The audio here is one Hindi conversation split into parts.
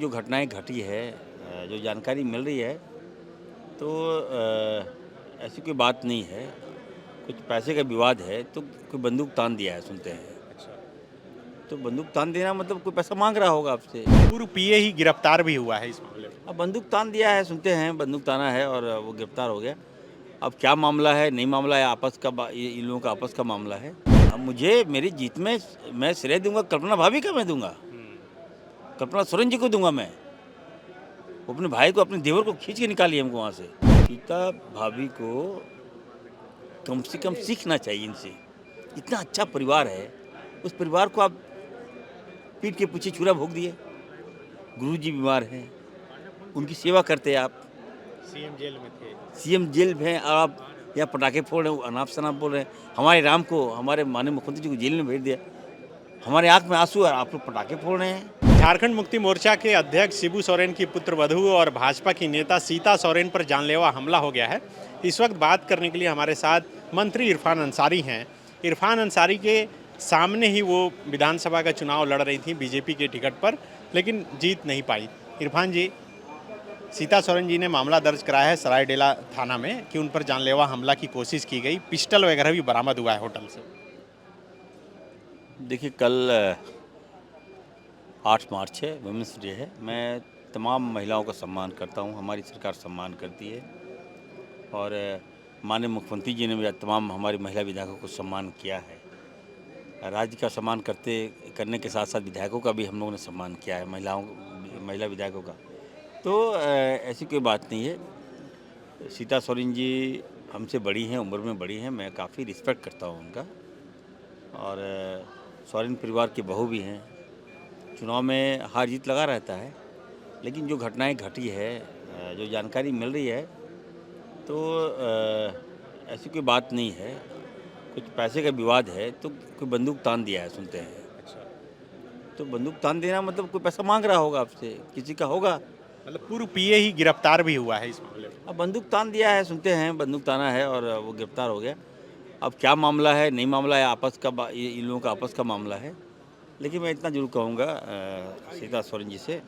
जो घटनाएं घटी है, जो जानकारी मिल रही है, तो ऐसी कोई बात नहीं है। कुछ पैसे का विवाद है तो कोई बंदूक तान दिया है, सुनते हैं। अच्छा। तो बंदूक तान देना मतलब कोई पैसा मांग रहा होगा आपसे। पूर्व पीए ही गिरफ्तार भी हुआ है इस मामले में। अब बंदूक तान दिया है, सुनते हैं बंदूक ताना है और वो गिरफ्तार हो गया। अब क्या मामला है, नहीं मामला है, आपस का इन लोगों का आपस का मामला है। अब मुझे मेरी जीत में मैं श्रेय दूंगा कल्पना भाभी का, मैं दूंगा कल्पना सोरेन जी को दूंगा। मैं वो अपने भाई को, अपने देवर को खींच के निकाली हमको वहाँ से। सीता भाभी को कम से कम सीखना चाहिए इनसे। इतना अच्छा परिवार है, उस परिवार को आप पीठ के पीछे छुरा भोग दिए। गुरुजी बीमार हैं, उनकी सेवा करते आप। सीएम जेल में थे। सीएम जेल में हैं और आप यहाँ पटाखे फोड़ रहे हो, अनाप शनाप बोल रहे हैं। हमारे राम को, हमारे माननीय मुख्यमंत्री जी को जेल में भेज दिया। हमारे आंख में आंसू है, आप लोग पटाखे फोड़ रहे हैं। झारखंड मुक्ति मोर्चा के अध्यक्ष शिबू सोरेन की पुत्रवधू और भाजपा की नेता सीता सोरेन पर जानलेवा हमला हो गया है। इस वक्त बात करने के लिए हमारे साथ मंत्री इरफान अंसारी हैं। इरफान अंसारी के सामने ही वो विधानसभा का चुनाव लड़ रही थी बीजेपी के टिकट पर, लेकिन जीत नहीं पाई। इरफान जी, सीता सोरेन जी ने मामला दर्ज कराया है सरायडेला थाना में कि उन पर जानलेवा हमला की कोशिश की गई, पिस्टल वगैरह भी बरामद हुआ है होटल से। देखिए, कल 8 मार्च है, वुमेंस डे है। मैं तमाम महिलाओं का सम्मान करता हूँ, हमारी सरकार सम्मान करती है और माननीय मुख्यमंत्री जी ने भी तमाम हमारी महिला विधायकों को सम्मान किया है। राज्य का सम्मान करने के साथ साथ विधायकों का भी हम लोगों ने सम्मान किया है, महिला विधायकों का। तो ऐसी कोई बात नहीं है। सीता सोरेन जी हमसे बड़ी हैं, उम्र में बड़ी हैं, मैं काफ़ी रिस्पेक्ट करता हूँ उनका। और सोरेन परिवार की बहू भी हैं। चुनाव में हार जीत लगा रहता है, लेकिन जो घटनाएं घटी है, जो जानकारी मिल रही है, तो ऐसी कोई बात नहीं है। कुछ पैसे का विवाद है तो कोई बंदूक तान दिया है, सुनते हैं। अच्छा। तो बंदूक तान देना मतलब कोई पैसा मांग रहा होगा आपसे, किसी का होगा। मतलब पूर्व पीए ही गिरफ्तार भी हुआ है इस मामले में। अब बंदूक तान दिया है, सुनते हैं बंदूक ताना है और वो गिरफ्तार हो गया। अब क्या मामला है, नहीं मामला है, आपस का इन लोगों का आपस का मामला है। लेकिन मैं इतना जरूर कहूँगा सीता सोरेन जी से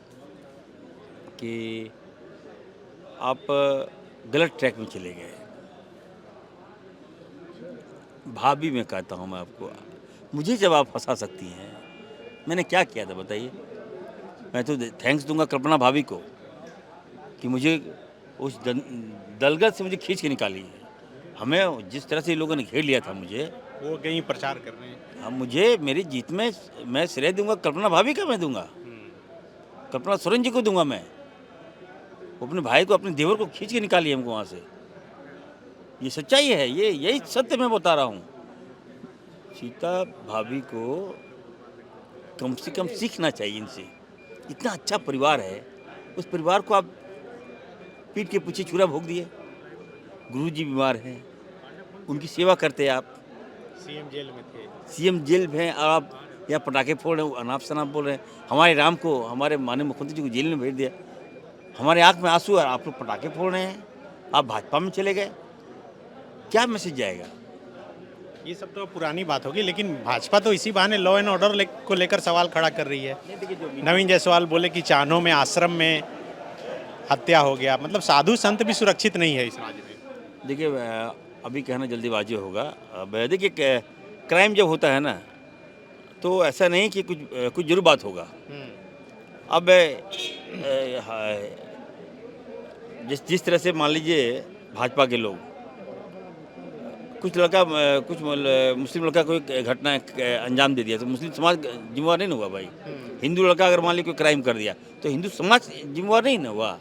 कि आप गलत ट्रैक में चले गए। भाभी मैं कहता हूँ मैं आपको, मुझे जब आप फंसा सकती हैं, मैंने क्या किया था बताइए। मैं तो थैंक्स दूंगा कल्पना भाभी को कि मुझे उस दलगत से मुझे खींच के निकाली है। हमें जिस तरह से इन लोगों ने घेर लिया था मुझे, वो कहीं प्रचार कर रहे हैं। अब मुझे मेरी जीत में मैं श्रेय दूंगा कल्पना भाभी का, मैं दूंगा कल्पना सोरेन जी को दूंगा। मैं वो अपने भाई को, अपने देवर को खींच के निकाली हमको वहाँ से। ये सच्चाई है, ये यही सत्य मैं बता रहा हूँ। सीता भाभी को कम से कम सीखना चाहिए इनसे। इतना अच्छा परिवार है, उस परिवार को आप पीठ के पीछे छुरा भोग दिए। गुरुजी बीमार हैं, उनकी सेवा करते आप। सीएम जेल में थे। सीएम जेल में हैं और आप यहाँ पटाखे फोड़ रहे हो, अनाप शनाप बोल रहे हैं। हमारे राम को, हमारे माननीय मुख्यमंत्री जी को जेल में भेज दिया। हमारे आंख में आंसू है, आप लोग पटाखे फोड़ रहे हैं। आप भाजपा में चले गए, क्या मैसेज जाएगा। ये सब तो पुरानी बात होगी, लेकिन भाजपा तो इसी बहाने लॉ एंड ऑर्डर को लेकर सवाल खड़ा कर रही है। नवीन जायसवाल बोले कि चान्हो में आश्रम में हत्या हो गया, मतलब साधु संत भी सुरक्षित नहीं है इस राज्य में। देखिए, अभी कहना जल्दीबाजी होगा। अब देखिए, क्राइम जब होता है ना, तो ऐसा नहीं कि कुछ जरूर बात होगा। अब जिस तरह से मान लीजिए भाजपा के लोग, कुछ मुस्लिम लड़का कोई घटना अंजाम दे दिया तो मुस्लिम समाज जिम्मेवार नहीं ना हुआ भाई। हिंदू लड़का अगर मान लीजिए कोई क्राइम कर दिया तो हिंदू समाज जिम्मेवार नहीं ना हुआ।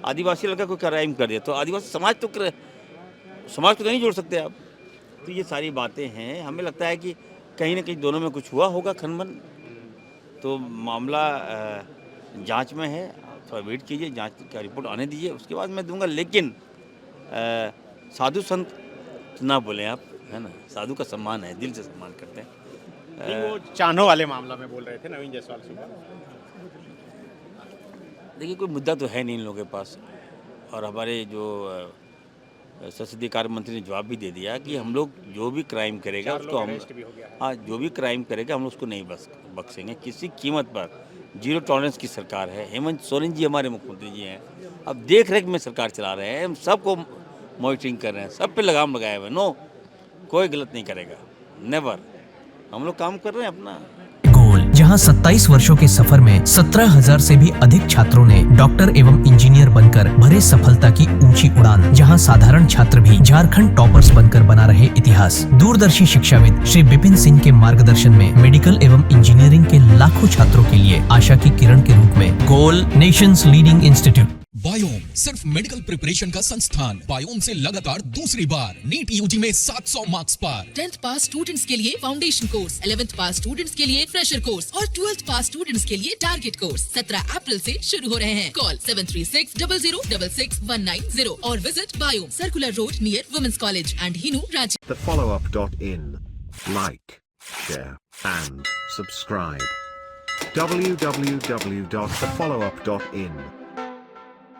आदिवासी लड़का कोई क्राइम कर दिया तो आदिवासी समाज को तो नहीं जोड़ सकते आप। तो ये सारी बातें हैं, हमें लगता है कि कहीं ना कहीं दोनों में कुछ हुआ होगा खनबन। तो मामला जांच में है, थोड़ा वेट कीजिए, जांच का रिपोर्ट आने दीजिए, उसके बाद मैं दूंगा। लेकिन साधु संत ना बोलें आप, है ना। साधु का सम्मान है, दिल से सम्मान करते हैं। नहीं, वो चान्हो वाले मामला में बोल रहे थे नवीन जायसवाल सुबह। देखिए, कोई मुद्दा तो है नहीं इन लोगों के पास। और हमारे जो संसदीय कार्य मंत्री ने जवाब भी दे दिया कि हम लोग जो भी क्राइम करेगा उसको हम, हाँ, जो भी क्राइम करेगा हम लोग उसको नहीं बख्शेंगे किसी कीमत पर। जीरो टॉलरेंस की सरकार है। हेमंत सोरेन जी हमारे मुख्यमंत्री जी हैं। अब देख रेख में सरकार चला रहे हैं, हम सबको मॉनिटरिंग कर रहे हैं, सब पे लगाम लगाए हुए। नो, कोई गलत नहीं करेगा, नेवर। हम लोग काम कर रहे हैं अपना। गोल, जहां 27 वर्षों के सफर में 17,000 से भी अधिक छात्रों ने डॉक्टर एवं इंजीनियर बनकर भरे सफलता की ऊंची उड़ान, जहां साधारण छात्र भी झारखंड टॉपर्स बनकर बना रहे इतिहास। दूरदर्शी शिक्षाविद श्री विपिन सिंह के मार्गदर्शन में मेडिकल एवं इंजीनियरिंग के लाखों छात्रों के लिए आशा की किरण के रूप में गोल, नेशंस लीडिंग इंस्टीट्यूट। बायोम सिर्फ मेडिकल प्रिपरेशन का संस्थान। बायोम से लगातार दूसरी बार नीट यूजी में 700 मार्क्स पार। 10th पास स्टूडेंट्स के लिए फाउंडेशन कोर्स, 11th पास स्टूडेंट्स के लिए फ्रेशर कोर्स और 12th पास स्टूडेंट्स के लिए टारगेट कोर्स 17 अप्रैल से शुरू हो रहे हैं। कॉल 7360066190 और visit Biome, Circular Road near Women's College and Hinoo, Ranchi. thefollowup.in. Like, share, and subscribe. www.thefollowup.in